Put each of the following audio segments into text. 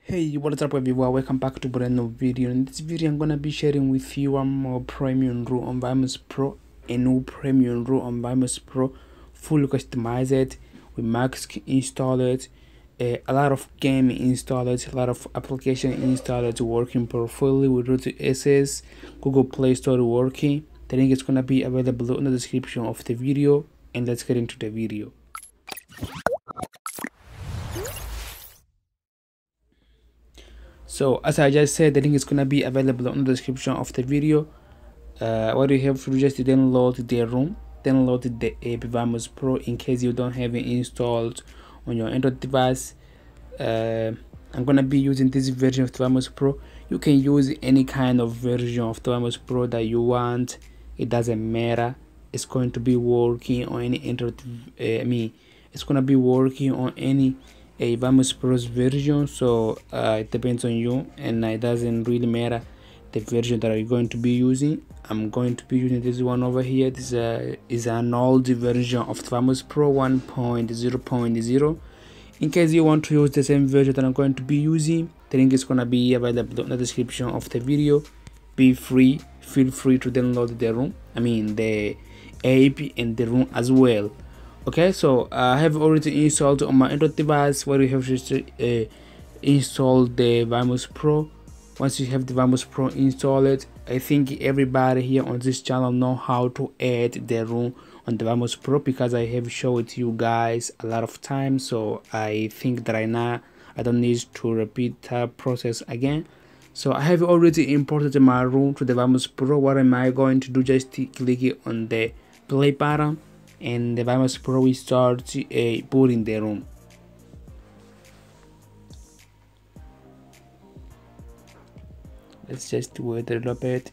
Hey, what is up everyone? Welcome back to brand new video. In this video I'm gonna be sharing with you one more premium room on Vmos Pro, a new premium room on Vmos Pro, fully customized with Magisk installed, a lot of game installed, a lot of application installed, working perfectly with root SS, Google Play Store working. The link is gonna be available in the description of the video, and let's get into the video. So as I just said, the link is gonna be available in the description of the video. What you have to do, just download the room, download the app Vmos Pro in case you don't have it installed on your Android device. I'm gonna be using this version of the Vmos Pro. You can use any kind of version of the Vmos Pro that you want. It doesn't matter. It's going to be working on any Android. It's gonna be working on any Vmos Pro's version, so it depends on you, and it doesn't really matter the version that you're going to be using. I'm going to be using this one over here. This is an old version of the Vmos Pro 1.0.0. In case you want to use the same version that I'm going to be using, the link is gonna be available in the description of the video. Feel free to download the room, the app and the room as well. Okay, so I have already installed on my Android device, where you have to install the Vmos Pro. Once you have the Vmos Pro installed, I think everybody here on this channel know how to add the room on the Vmos Pro, because I have shown it to you guys a lot of times. So I think that I don't need to repeat that process again. So I have already imported my room to the Vmos Pro. What am I going to do? Just click on the play button, and the Vmos Pro will start booting the room. Let's just wait a little bit.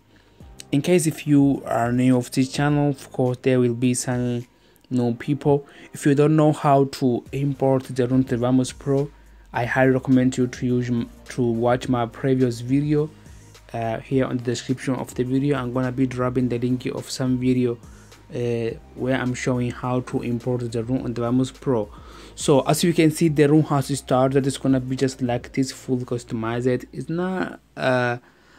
In case if you are new of this channel, of course there will be some new people. If you don't know how to import the room to the Vmos Pro, I highly recommend you to watch my previous video here on the description of the video. I'm gonna be dropping the link of some video where I'm showing how to import the room on the Vmos Pro. So as you can see, the room has started. It's gonna be just like this, full customized. It's not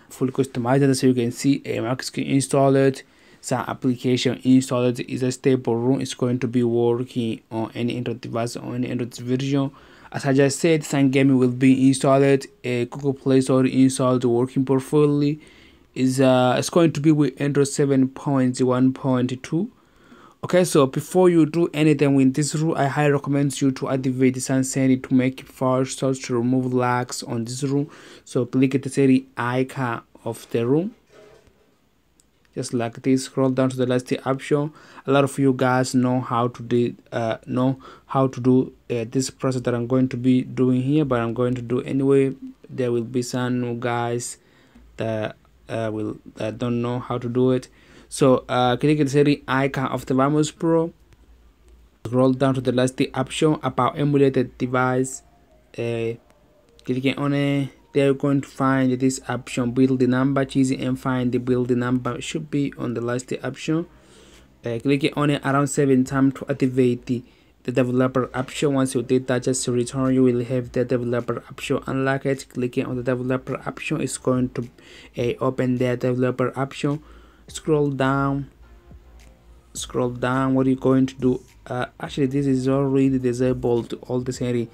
full customized, as you can see. A Magisk installed, some application installed. Is a stable room. It's going to be working on any Android device, on any Android version. As I just said, some game will be installed. A Google Play Store installed, working perfectly. It's going to be with Android 7.1.2. Okay, so before you do anything with this room, I highly recommend you to activate the sunset to make it faster, to remove lags on this room. So click at the setting icon of the room, just like this. Scroll down to the last option. A lot of you guys know how to do this process that I'm going to be doing here, but I'm going to do anyway. There will be some new guys that don't know how to do it. So click the setting icon of the Vmos Pro. Scroll down to the last option about emulated device. Clicking on it, they're going to find this option, build the number. Choose and find the build the number. Should be on the last option. Clicking on it around 7 times to activate the developer option. Once you did that, just to return, you will have the developer option. Unlock it. Clicking on the developer option is going to open the developer option. Scroll down. What are you going to do? Actually, this is already disabled, all the setting.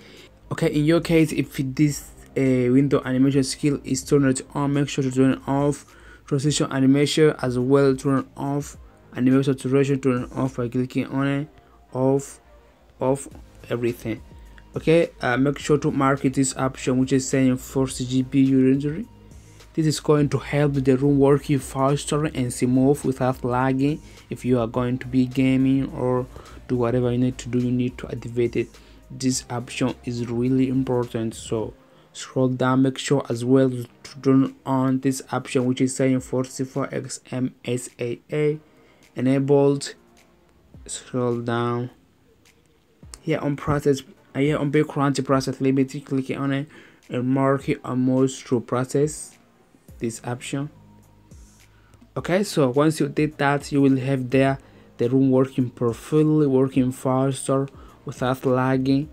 Okay, in your case, if this window animation skill is turned on, make sure to turn it off. Transition animation as well, turn off. Animation saturation, turn off by clicking on it. Off everything. Okay, make sure to mark this option which is saying force GPU rendering. This is going to help the room working faster and smooth without lagging. If you are going to be gaming or do whatever you need to do, you need to activate it. This option is really important. So scroll down, make sure as well to turn on this option which is saying 44x MSAA enabled. Scroll down here on process, here on background process limit, clicking on it and mark it on most true process, this option. Okay, so once you did that, you will have there the room working perfectly, working faster without lagging.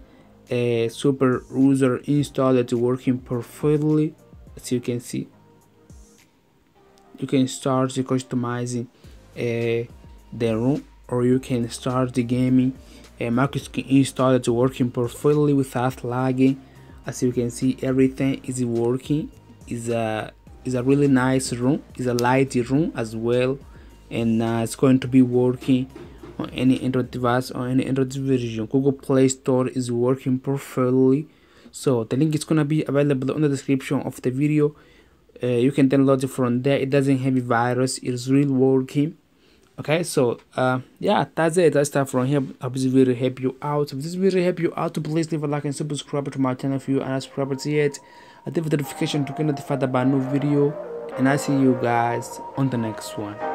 a super user install that's working perfectly. As you can see, you can start customizing the room, or you can start the gaming. Magisk install that's working perfectly without lagging. As you can see, everything is working. Is a really nice room. Is a light room as well, and it's going to be working on any Android device or any Android version. Google Play Store is working perfectly. So the link is gonna be available in the description of the video. You can download it from there. It doesn't have a virus. It's really working. Okay, so yeah, that's it. Let's start from here. I hope this video help you out. If this video help you out, please leave a like and subscribe to my channel if you are not subscribed yet. Activate the notification to get notified about new video, and I see you guys on the next one.